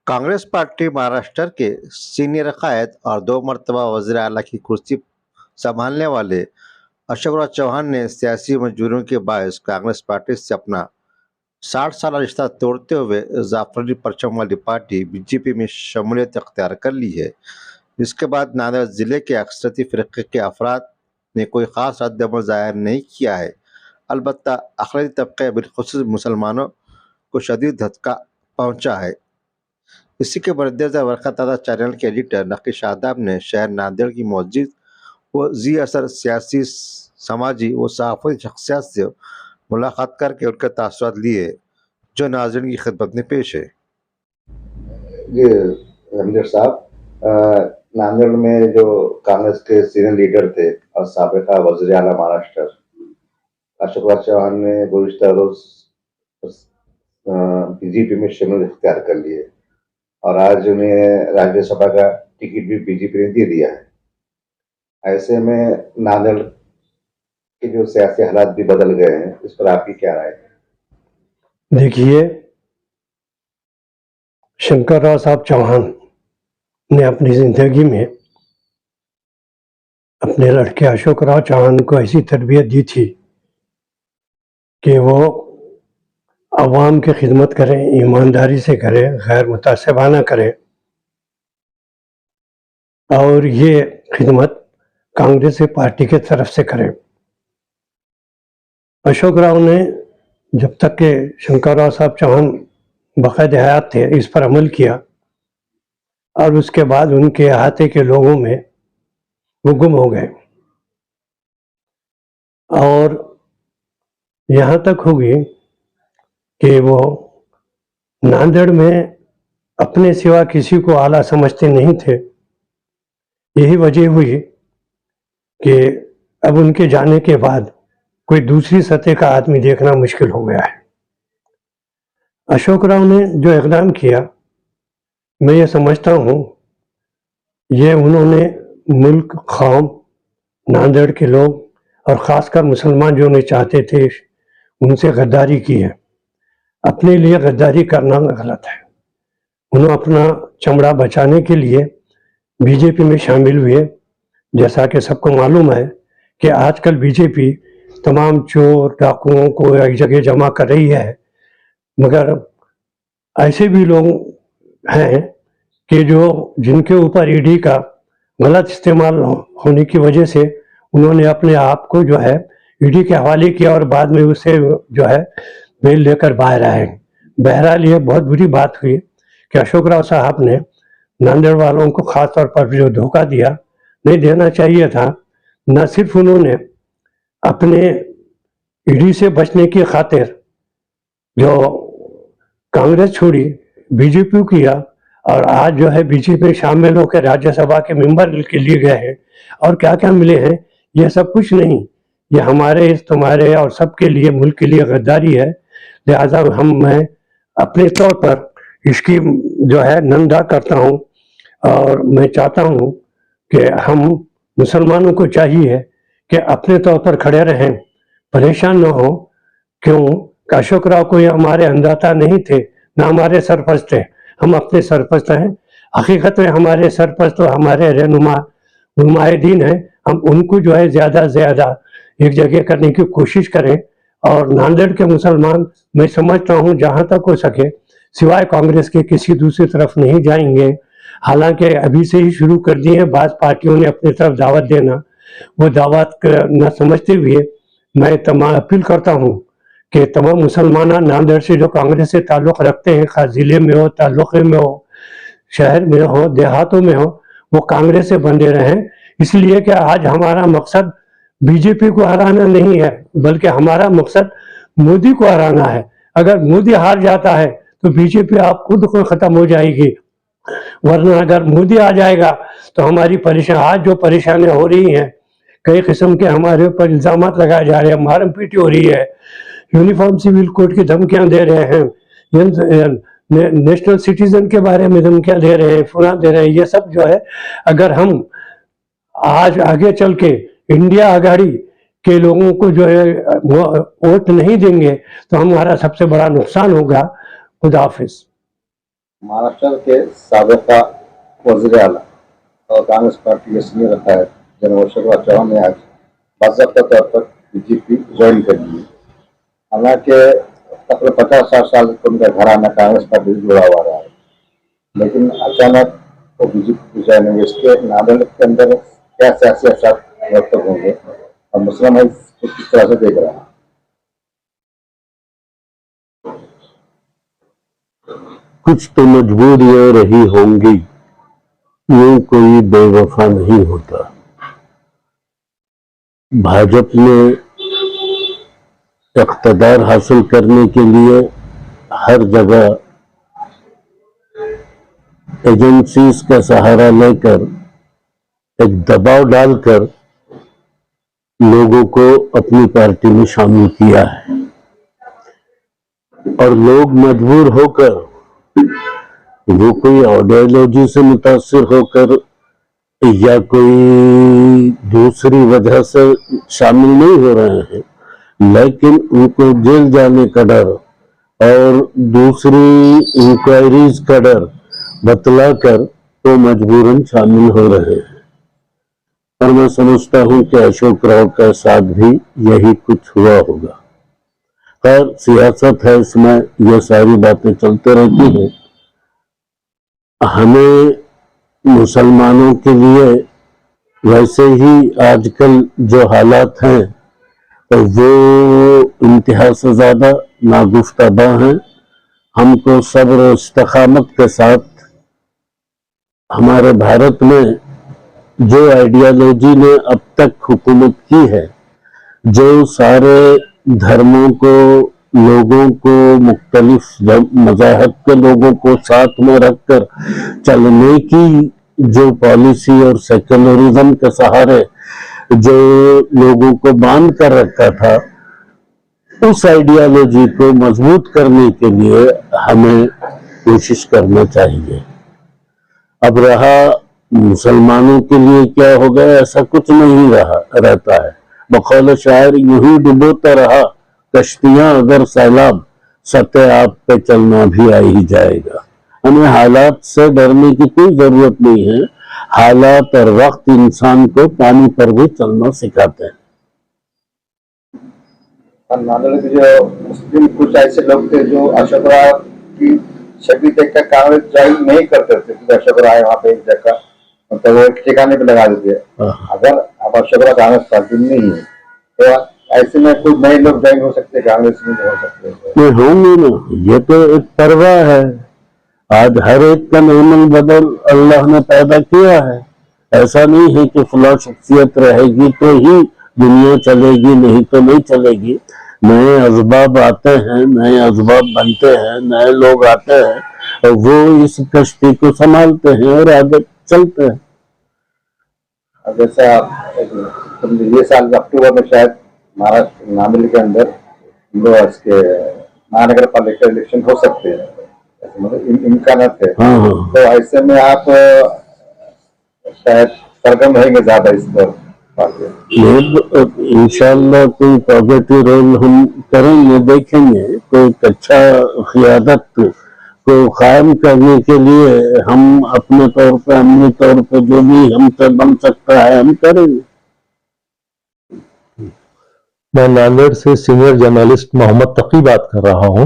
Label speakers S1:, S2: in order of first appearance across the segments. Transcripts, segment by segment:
S1: Congress party Maharashtra के senior कायद और 2 मरतबा वज़ीर आला की कुर्सी संभालने वाले अशोकराव चौहान ने सियासी मजबूरियों के बायस कांग्रेस पार्टी से अपना 60 साला रिश्ता तोड़ते हुए जाफरी परचम वाली पार्टी बीजेपी में शमूलियत अख्तियार कर ली है। जिसके बाद नांदेड़ जिले के अक्सरती फ़िरक़े के अफराद ने कोई ख़ास रद्द-अमल ज़ाहिर नहीं किया है। अलबत्ता अक़लियती तबक़े बिलख़ुसूस मुसलमानों को शदीद धक्का पहुँचा है। इसी के मद्देनज़र वरक़ा-ताज़ा चैनल के एडिटर नक़ी शादाब ने शहर नांदेड़ की मौजूद व ज़ी असर सियासी, समाजी व सहाफ़ती शख़्सियात से मुलाक़ात करके उनके तासुरात लिए, जो नाज़रीन की खिदमत में पेश है।
S2: जी एमजद साहब, नांदेड़ में जो कांग्रेस के सीनियर लीडर थे और साबिक़ा वज़ीर आला महाराष्ट्र अशोकराव चौहान ने गुज़िश्ता रोज़ बीजेपी में शमूलियत इख्तियार कर ली है और आज उन्हें राज्यसभा का टिकट भी बीजेपी ने दे दिया है। ऐसे में नांदेड़ के जो सियासी हालात भी बदल गए हैं, इस पर आपकी क्या राय है?
S3: देखिए, शंकरराव साहब चौहान ने अपनी जिंदगी में अपने लड़के अशोकराव चौहान को ऐसी तरबियत दी थी कि वो अवाम की खिदमत करें, ईमानदारी से करें, गैर मुतासिबाना करें और ये खिदमत कांग्रेस पार्टी की तरफ से करें। अशोकराव ने जब तक के शंकरराव साहब चौहान बक़ैद हयात थे इस पर अमल किया और उसके बाद उनके अहाते के लोगों में वो गुम हो गए और यहाँ तक हो गई कि वो नांदेड़ में अपने सिवा किसी को आला समझते नहीं थे। यही वजह हुई कि अब उनके जाने के बाद कोई दूसरी सतह का आदमी देखना मुश्किल हो गया है। अशोकराव ने जो इक़दाम किया, मैं ये समझता हूँ ये उन्होंने मुल्क, कौम, नांदेड़ के लोग और ख़ासकर मुसलमान जो नहीं चाहते थे उनसे गद्दारी की है। अपने लिए गद्दारी करना गलत है। उन्होंने अपना चमड़ा बचाने के लिए बीजेपी में शामिल हुए। जैसा कि सबको मालूम है कि आजकल बीजेपी तमाम चोर डाकुओं को एक जगह जमा कर रही है, मगर ऐसे भी लोग हैं कि जो जिनके ऊपर ईडी का गलत इस्तेमाल होने की वजह से उन्होंने अपने आप को जो है ईडी के हवाले किया और बाद में उसे जो है बेल लेकर बाहर आए। बहरहाल ये बहुत बुरी बात हुई कि अशोकराव साहब ने नांदेड़ वालों को ख़ास तौर पर जो धोखा दिया, नहीं देना चाहिए था। न सिर्फ उन्होंने अपने ईडी से बचने की खातिर जो कांग्रेस छोड़ी, बीजेपी किया और आज जो है बीजेपी में शामिल होकर राज्यसभा के मेंबर के लिए गए हैं और क्या क्या मिले हैं, यह सब कुछ नहीं। ये हमारे, तुम्हारे और सबके लिए, मुल्क के लिए गद्दारी है। लिहाजा मैं अपने तौर पर इसकी जो है निंदा करता हूँ और मैं चाहता हूँ कि हम मुसलमानों को चाहिए कि अपने तौर पर खड़े रहें, परेशान न हो। क्यों? अशोकराव कोई हमारे अंदाता नहीं थे, ना हमारे सरपंच थे। हम अपने सरपंच हैं। हकीकत में हमारे सरपंच तो हमारे नुमाइंदीन हैं। हम उनको जो है ज़्यादा से ज़्यादा एक जगह करने की कोशिश करें और नांदेड़ के मुसलमान, मैं समझता हूँ जहाँ तक हो सके सिवाय कांग्रेस के किसी दूसरी तरफ नहीं जाएंगे। हालांकि अभी से ही शुरू कर दिए हैं बाज़ पार्टियों ने अपनी तरफ दावत देना। वो दावत न समझते हुए मैं तमाम अपील करता हूँ कि तमाम मुसलमान नांदेड़ से जो कांग्रेस से ताल्लुक़ रखते हैं, खास ज़िले में हो, ताल्लुक़े में हो, शहर में हो, देहातों में हो, वो कांग्रेस से बंधे रहें। इसलिए कि आज हमारा मकसद बीजेपी को हराना नहीं है, बल्कि हमारा मकसद मोदी को हराना है। अगर मोदी हार जाता है तो बीजेपी आप खुद को ख़त्म हो जाएगी, वरना अगर मोदी आ जाएगा तो हमारी आज जो परेशानियाँ हो रही हैं, कई किस्म के हमारे ऊपर इल्ज़ामात लगाए जा रहे हैं, मारम पीटी हो रही है, यूनिफॉर्म सिविल कोड की धमकियाँ दे रहे हैं, नेशनल सिटीजन के बारे में धमकियाँ दे रहे हैं, फुना दे रहे हैं। ये सब जो है, अगर हम आज आगे चल के इंडिया आघाड़ी के लोगों को जो है वोट नहीं देंगे तो हमारा सबसे बड़ा नुकसान होगा। खुदा हाफिज।
S2: महाराष्ट्र के साबिका वज़ीर आला और कांग्रेस पार्टी के सीनियर विधायक जनरल अशोकराव चौहान ने आज बाकायदा तौर पर बीजेपी ज्वाइन कर ली। हालांकि तकरीबन 50-60 साल से उनका घराना कांग्रेस पार्टी से जुड़ा हुआ रहा है, लेकिन अचानक वो बीजेपी ज्वाइन हुए। इसके नादेड़ के अंदर क्या सियासी असर मरतब होंगे और मुस्लिम भाई किस तरह से देख रहा है?
S4: कुछ तो मजबूरियां रही होंगी, यूं कोई बेवफा नहीं होता। भाजपा ने इख्तिदार हासिल करने के लिए हर जगह एजेंसीज का सहारा लेकर एक दबाव डालकर लोगों को अपनी पार्टी में शामिल किया है और लोग मजबूर होकर, वो कोई आइडियोलॉजी से मुतासिर होकर या कोई दूसरी वजह से शामिल नहीं हो रहे हैं, लेकिन उनको जेल जाने का डर और दूसरी इंक्वायरीज का डर बतलाकर तो मजबूरन शामिल हो रहे हैं। और मैं समझता हूं कि अशोक राव के साथ भी यही कुछ हुआ होगा। खैर, सियासत है, इसमें ये सारी बातें चलते रहती हैं। हमें मुसलमानों के लिए वैसे ही आजकल जो हालात हैं तो वो इंतहा से ज्यादा नागुफ्ताबा हैं। हमको सब्र और इस्तिकामत के साथ हमारे भारत में जो आइडियोलॉजी ने अब तक हुकूमत की है, जो सारे धर्मों को, लोगों को, मुख्तलिफ मज़ाहब के लोगों को साथ में रखकर चलने की जो पॉलिसी और सेक्युलरिज्म के सहारे जो लोगों को बांध कर रखा था, उस आइडियोलॉजी को मजबूत करने के लिए हमें कोशिश करना चाहिए। अब रहा मुसलमानों के लिए क्या होगा, ऐसा कुछ नहीं रहता है। बकौल शायर, यूं ही डुबोता रहा कश्तियां अगर सैलाब, सतह आप पे चलना भी आ ही जाएगा। हमें हालात से डरने की कोई जरूरत नहीं है। हालात और वक्त इंसान को पानी पर भी चलना सिखाते हैं।
S2: नादेड़ के जो मुस्लिम कुछ ऐसे लोग थे जो अशोक राव की शक्ति देखकर कांग्रेस ज्वाइन नहीं करते थे, क्योंकि अशोक राव वहाँ पे एक जगह मतलब वो एक ठिकाने पे लगा देते। अगर अब अशोक राव कांग्रेस पार्टी में नहीं है तो ऐसे में कुछ नए लोग ज्वाइन हो सकते, कांग्रेस में हो सकते हैं।
S4: होंगे ना, ये तो एक परवाह है। आज हर एक का नैमल बदल अल्लाह ने पैदा किया है। ऐसा नहीं है कि फला शख्सियत रहेगी तो ही दुनिया चलेगी, नहीं तो नहीं चलेगी। नए असबाब आते हैं, नए असबाब बनते हैं, नए लोग आते हैं और वो इस कश्ती को संभालते हैं और आगे चलते हैं।
S2: अब जैसा ये साल अक्टूबर में शायद महाराष्ट्र नादेड़ के अंदर के महानगर पालिका इलेक्शन हो सकते हैं, मतलब इम्कानात है। तो ऐसे में आप शायद सरगर्म रहेंगे ज्यादा इस दौर।
S4: इंशाल्लाह कोई पॉजिटिव रोल हम करेंगे, देखेंगे। कोई अच्छा क़ियादत को कायम करने के लिए हम अपने तौर पर, अपने तौर पर जो भी हमसे बन सकता है हम करेंगे।
S5: मैं नांदेड़ से सीनियर जर्नलिस्ट मोहम्मद तकी बात कर रहा हूं।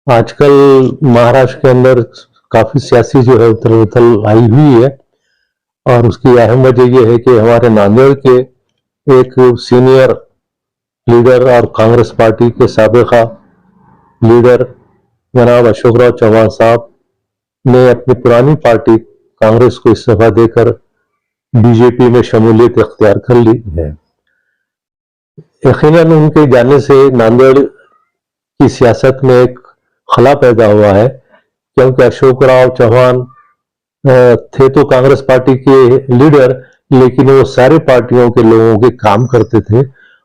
S5: आजकल महाराष्ट्र के अंदर काफी सियासी जो है उथल पुथल आई हुई है और उसकी अहम वजह यह है कि हमारे नांदेड़ के एक सीनियर लीडर और कांग्रेस पार्टी के साबिका लीडर जनाब अशोकराव चौहान साहब ने अपनी पुरानी पार्टी कांग्रेस को इस्तीफा देकर बीजेपी में शमूलियत इख्तियार कर ली है। यकीनन उनके जाने से नांदेड़ की सियासत में एक खला पैदा हुआ है, क्योंकि अशोकराव चौहान थे तो कांग्रेस पार्टी के लीडर, लेकिन वो सारी पार्टियों के लोगों के काम करते थे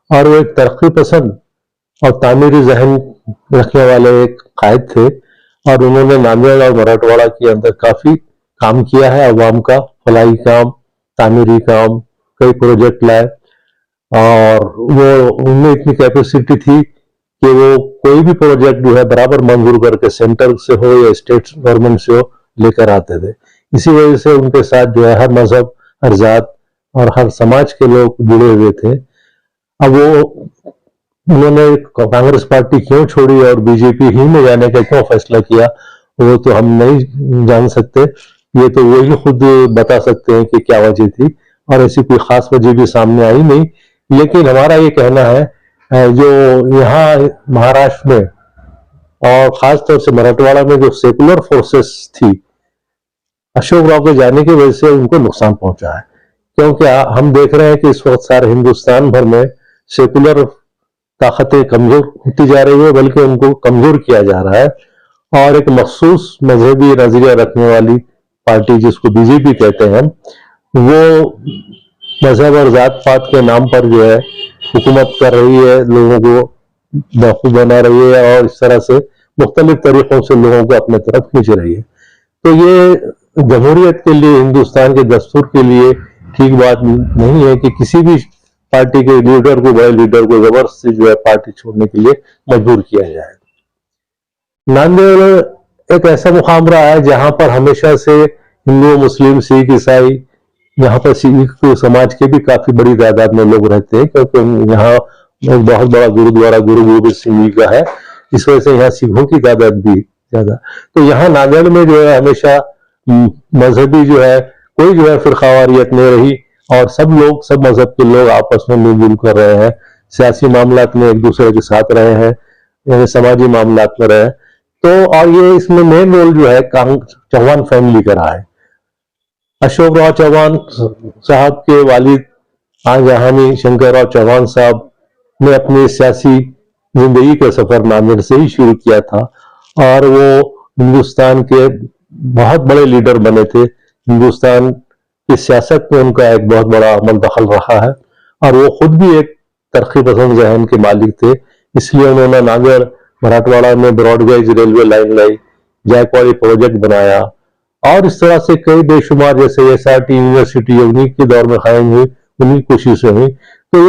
S5: और वो एक तरक्की पसंद और तामीरी जहन रखने वाले एक कायद थे और उन्होंने नांदेड़ और मराठवाड़ा के अंदर काफी काम किया है। अवाम का फलाई काम, तामीरी काम, कई प्रोजेक्ट लाए और वो उनमें इतनी कैपेसिटी थी कि वो कोई भी प्रोजेक्ट जो है बराबर मंजूर करके सेंटर से हो या स्टेट गवर्नमेंट से हो लेकर आते थे। इसी वजह से उनके साथ जो है हर मजहब, हर जात और हर समाज के लोग जुड़े हुए थे। अब वो उन्होंने कांग्रेस पार्टी क्यों छोड़ी और बीजेपी ही में जाने का क्यों फैसला किया, वो तो हम नहीं जान सकते। ये तो वही खुद बता सकते हैं कि क्या वजह थी, और ऐसी कोई खास वजह भी सामने आई नहीं। लेकिन हमारा ये कहना है जो यहाँ महाराष्ट्र में और खासतौर से मराठवाड़ा में जो सेकुलर फोर्सेस थी, अशोक राव के जाने की वजह से उनको नुकसान पहुंचा है। क्योंकि हम देख रहे हैं कि इस वक्त सारे हिंदुस्तान भर में सेकुलर ताकतें कमजोर होती जा रही है, बल्कि उनको कमजोर किया जा रहा है, और एक मखसूस मजहबी नजरिया रखने वाली पार्टी जिसको बीजेपी कहते हैं, वो मजहब और जात पात के नाम पर जो है हुकूमत कर रही है, लोगों को बेवकूफ बना रही है और इस तरह से मुख्तलिफ तरीकों से लोगों को अपने तरफ खींच रही है। तो ये जमहूरियत के लिए, हिंदुस्तान के दस्तूर के लिए ठीक बात नहीं है कि किसी भी पार्टी के लीडर को, बड़े लीडर को जबरदस्ती जो है पार्टी छोड़ने के लिए मजबूर किया जाए। नांदेड़ एक ऐसा मुकाम रहा है जहां पर हमेशा से हिंदू, मुस्लिम, सिख, ईसाई, यहाँ पर सिख समाज के भी काफी बड़ी तादाद में लोग रहते हैं, क्योंकि यहाँ एक बहुत बड़ा गुरुद्वारा गुरु गोबिंद सिंह जी का है, इस वजह से यहाँ सिखों की तादाद भी ज्यादा। तो यहाँ नांदेड़ में जो है हमेशा मजहबी जो है कोई जो है फिरकावारियत नहीं रही, और सब लोग, सब मजहब के लोग आपस में मिलजुल कर रहे हैं, सियासी मामलात में एक दूसरे के साथ रहे हैं, समाजी मामलात में रहे। तो और ये इसमें मेन रोल जो है चौहान फैमिली का रहा है। अशोक राव चौहान साहब के वालिद आजहानी शंकर राव चौहान साहब ने अपनी सियासी जिंदगी का सफर नांदेड़ से ही शुरू किया था, और वो हिंदुस्तान के बहुत बड़े लीडर बने थे। हिंदुस्तान की सियासत में उनका एक बहुत बड़ा अमल दखल रहा है, और वो खुद भी एक तरक्की पसंद जहन के मालिक थे। इसलिए उन्होंने नांदेड़ मराठवाड़ा में ब्रॉडगेज रेलवे लाइन लाई, जायकवाड़ी प्रोजेक्ट बनाया, और इस तरह से कई बेशुमार, जैसे SRT यूनिवर्सिटी उन्हीं के दौर में कायम हुई, उन्हीं कोशिशें हुई। तो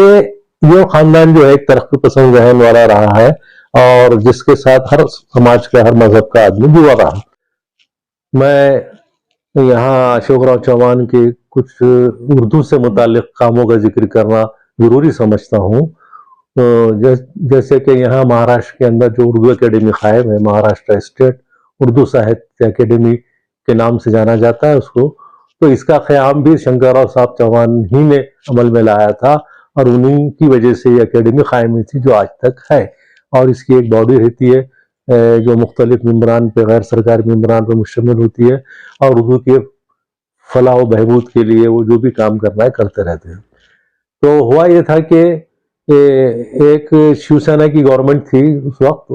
S5: ये खानदान जो है एक तरक्की पसंद जहन वाला रहा है, और जिसके साथ हर समाज का, हर मजहब का आदमी जुड़ा रहा। मैं यहाँ अशोक राव चौहान के कुछ उर्दू से मुतालिक कामों का जिक्र करना जरूरी समझता हूँ। जैसे कि यहाँ महाराष्ट्र के अंदर जो उर्दू एकेडमी कायम है, महाराष्ट्र स्टेट उर्दू साहित्य एकेडमी के नाम से जाना जाता है उसको, तो इसका क़याम भी शंकरराव साहब चौहान ही ने अमल में लाया था, और उन्हीं की वजह से ये एकेडमी कायम हुई थी जो आज तक है। और इसकी एक बॉडी रहती है जो मुख्तलिफ मेम्बरान पे, गैर सरकारी मेम्बरान पे मुश्तमिल होती है, और उर्दू के फलाह व बहबूद के लिए वो जो भी काम करना है करते रहते हैं। तो हुआ ये था कि एक शिवसेना की गवर्नमेंट थी उस वक्त,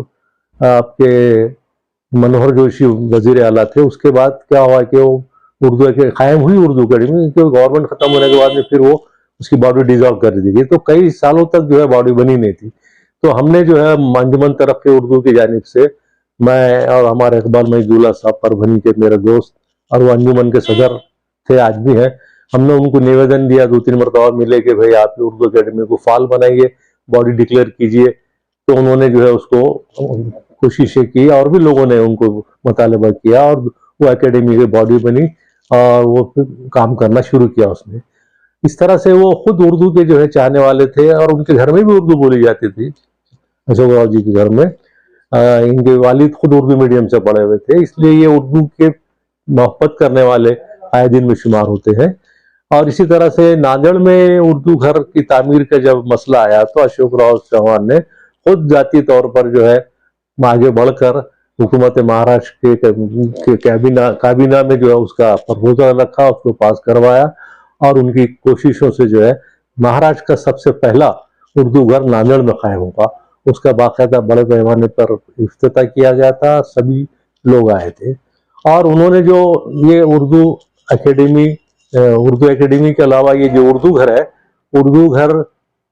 S5: आपके मनोहर जोशी वजीर आला थे। उसके बाद क्या हुआ कि वो उर्दू के कायम हुई उर्दू अकेडमी, गवर्नमेंट खत्म होने के बाद में फिर वो उसकी बॉडी डिजॉल्व कर दी गई, तो कई सालों तक जो है बॉडी बनी नहीं थी। तो हमने जो है अंजुमन तरक्की उर्दू की जानिब से, मैं और हमारे इकबाल महजूल्ला साहब परभनी के मेरे दोस्त, और वो अंजुमन के सदर थे, आज भी हैं, हमने उनको निवेदन दिया 2-3 मरतबा मिले कि भाई आप उर्दू अकेडमी को फाल बनाइए, बॉडी डिक्लेयर कीजिए। तो उन्होंने जो है उसको कोशिशें की, और भी लोगों ने उनको मुतालबा किया, और वो एकेडमी की बॉडी बनी, और वो काम करना शुरू किया उसने। इस तरह से वो खुद उर्दू के जो है चाहने वाले थे, और उनके घर में भी उर्दू बोली जाती थी। अशोक राव जी के घर में इनके वालिद खुद उर्दू मीडियम से पढ़े हुए थे, इसलिए ये उर्दू के मोहब्बत करने वाले आए दिन में शुमार होते हैं। और इसी तरह से नांदेड़ में उर्दू घर की तामीर का जब मसला आया, तो अशोक राव चौहान ने खुद जाती तौर पर जो है आगे बढ़कर हुकूमत महाराष्ट्र के काबीना में जो है उसका प्रपोजल रखा, उसको पास करवाया, और उनकी कोशिशों से जो है महाराष्ट्र का सबसे पहला उर्दू घर नांदेड़ में कायम हुआ। उसका बाकायदा बड़े पैमाने पर इफ्तिताह किया गया था, सभी लोग आए थे। और उन्होंने जो ये उर्दू एकेडमी के अलावा ये जो उर्दू घर है, उर्दू घर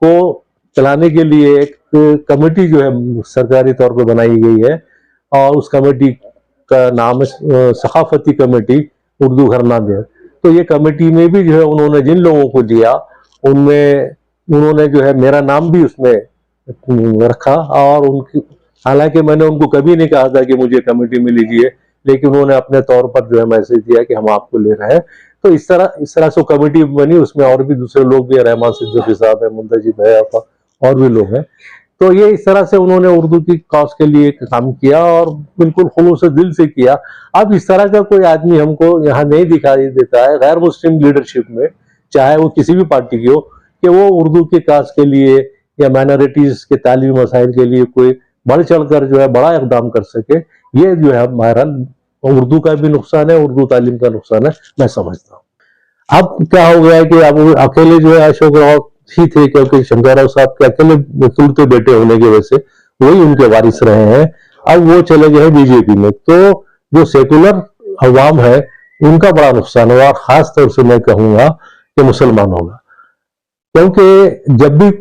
S5: को चलाने के लिए एक कमेटी जो है सरकारी तौर पर बनाई गई है, और उस कमेटी का नाम है सखाफती कमेटी उर्दू घर नांदेड़। तो ये कमेटी में भी जो है उन्होंने जिन लोगों को दिया, उनमें उन्होंने जो है मेरा नाम भी उसमें रखा। और उनकी, हालांकि मैंने उनको कभी नहीं कहा था कि मुझे कमेटी में लीजिए, लेकिन उन्होंने अपने तौर पर जो है मैसेज दिया कि हम आपको ले रहे हैं। तो इस तरह से कमेटी बनी, उसमें और भी दूसरे लोग भी हैं, रहमान सिद्दीकी साहब है, मुंतजिब है, और भी लोग हैं। तो ये इस तरह से उन्होंने उर्दू की कॉज के लिए काम किया और बिल्कुल खुलूस दिल से किया। अब इस तरह का कोई आदमी हमको यहाँ नहीं दिखाई देता है गैर मुस्लिम लीडरशिप में, चाहे वो किसी भी पार्टी की हो, कि वो उर्दू के काज के लिए या माइनॉरिटीज के तालीमी मसाइल के लिए कोई बढ़ चढ़कर जो है बड़ा इकदाम कर सके। ये जो है बहरहाल उर्दू का भी नुकसान है, उर्दू तालीम का नुकसान है, मैं समझता हूँ। अब क्या हो गया है कि अब अकेले जो है अशोक राव ही थे, क्योंकि शंकर राव साहब के अकेले वकील बेटे होने की वजह से वही उनके वारिस रहे हैं। अब वो चले गए बीजेपी में, तो जो सेकुलर अवाम है उनका बड़ा नुकसान हुआ, खास तौर से मैं कहूंगा कि मुसलमानों का। क्योंकि जब भी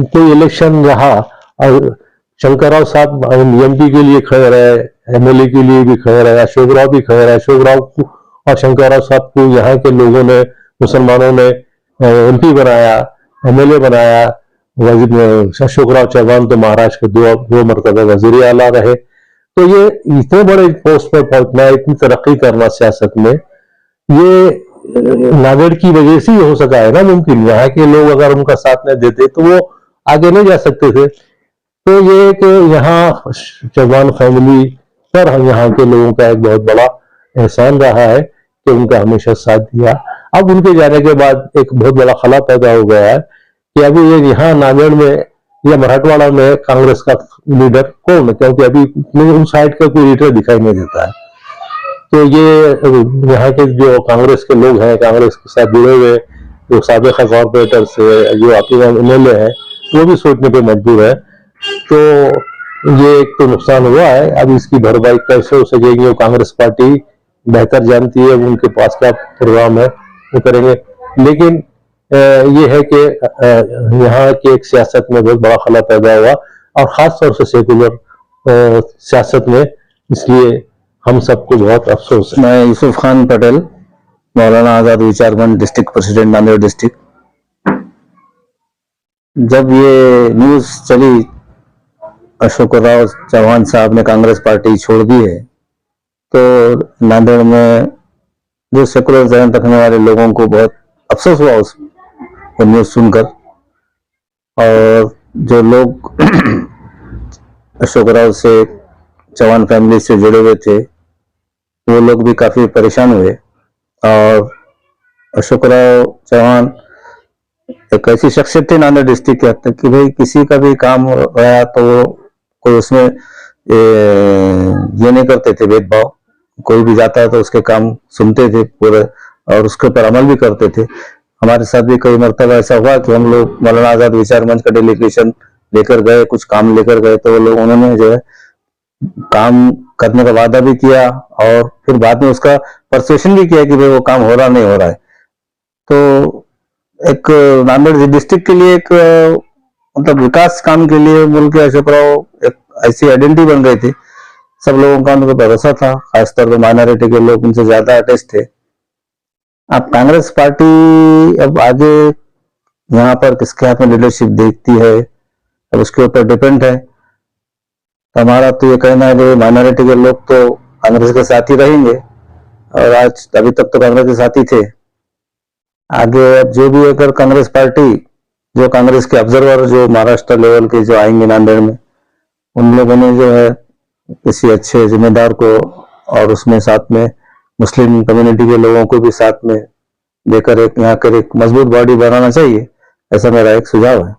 S5: कोई इलेक्शन रहा और शंकर राव साहब एमपी के लिए खड़े रहे, एमएलए के लिए भी खड़े रहे, अशोक राव भी खड़े रहे, अशोक राव और शंकर राव साहब को यहाँ के लोगों ने, मुसलमानों ने एमपी बनाया, एमएलए बनाया। अशोक राव चौहान तो महाराष्ट्र के दो मरतबा वजीर आला रहे। तो ये इतने बड़े पोस्ट पर पहुंचना, इतनी तरक्की करना सियासत में, ये नादेड़ की वजह से ही हो सका है ना मुमकिन। यहाँ के लोग अगर उनका साथ नहीं देते तो वो आगे नहीं जा सकते थे। तो ये कि यहाँ चौहान फैमिली पर हम यहाँ के लोगों का एक बहुत बड़ा एहसान रहा है कि उनका हमेशा साथ दिया। अब उनके जाने के बाद एक बहुत बड़ा खला पैदा हो गया है कि अभी ये यहाँ नांदेड़ में या मराठवाड़ा में कांग्रेस का लीडर कौन है, क्योंकि अभी उस साइड का कोई लीडर दिखाई नहीं देता है। तो ये यहाँ के जो कांग्रेस के लोग हैं, कांग्रेस के साथ जुड़े हुए जो साबिक़ा कॉर्पोरेटर से जो आपके एमएलए है, वो भी सोचने पे मजबूर है। तो ये एक तो नुकसान हुआ है। अब इसकी भरपाई कैसे हो सकेगी वो कांग्रेस पार्टी बेहतर जानती है, उनके पास क्या प्रोग्राम है वो करेंगे। लेकिन ये है कि यहाँ की एक सियासत में बहुत बड़ा खला पैदा हुआ, और खास तौर से सेकुलर सियासत में, इसलिए हम सबको बहुत अफसोस है।
S6: मैं यूसुफ खान पटेल, मौलाना आजाद विचार मंच डिस्ट्रिक्ट प्रेसिडेंट नांदेड़ डिस्ट्रिक्ट। जब ये न्यूज चली अशोक राव चौहान साहब ने कांग्रेस पार्टी छोड़ दी है, तो नांदेड़ में जो सेकुलर जहन रखने वाले लोगों को बहुत अफसोस हुआ उस न्यूज सुनकर। और जो लोग अशोक राव से, चौहान फैमिली से जुड़े हुए थे, वो लोग भी काफी परेशान हुए। और अशोक राव चौहान एक ऐसी शख्सियत थी नांदेड़ डिस्ट्रिक्ट के हद तक कि भाई किसी का भी काम रहा तो कोई उसमें ये नहीं करते थे भेदभाव। कोई भी जाता है तो उसके काम सुनते थे पूरे और उसके ऊपर अमल भी करते थे। हमारे साथ भी कई मरतबा ऐसा हुआ कि हम लोग मौलाना आजाद विचार मंच का डेलीगेशन लेकर गए, कुछ काम लेकर गए, तो वो लोग, उन्होंने जो है काम करने का वादा भी किया और फिर बाद में उसका परसुएशन भी किया कि भाई वो काम हो रहा नहीं हो रहा है। तो एक नांदेड़ डिस्ट्रिक्ट के लिए एक मतलब विकास काम के लिए बोल के अशोक राव एक ऐसी आइडेंटिटी बन गई थी। सब लोगों का उनको भरोसा था, खासतौर पर माइनॉरिटी के लोग उनसे ज्यादा अटैच थे। अब कांग्रेस पार्टी अब आगे यहाँ पर किसके हाथ में लीडरशिप देखती है, अब उसके ऊपर डिपेंड है। हमारा तो ये कहना है कि माइनॉरिटी के लोग तो कांग्रेस के साथ ही रहेंगे, और आज अभी तक तो कांग्रेस के साथ ही थे। आगे अब जो भी अगर कांग्रेस पार्टी, जो कांग्रेस के ऑब्जर्वर जो महाराष्ट्र लेवल के जो आएंगे नांदेड़ में, उन लोगों ने जो है किसी अच्छे जिम्मेदार को और उसमें साथ में मुस्लिम कम्युनिटी के लोगों को भी साथ में देकर एक यहाँ कर एक मजबूत बॉडी बनाना चाहिए, ऐसा मेरा एक सुझाव है।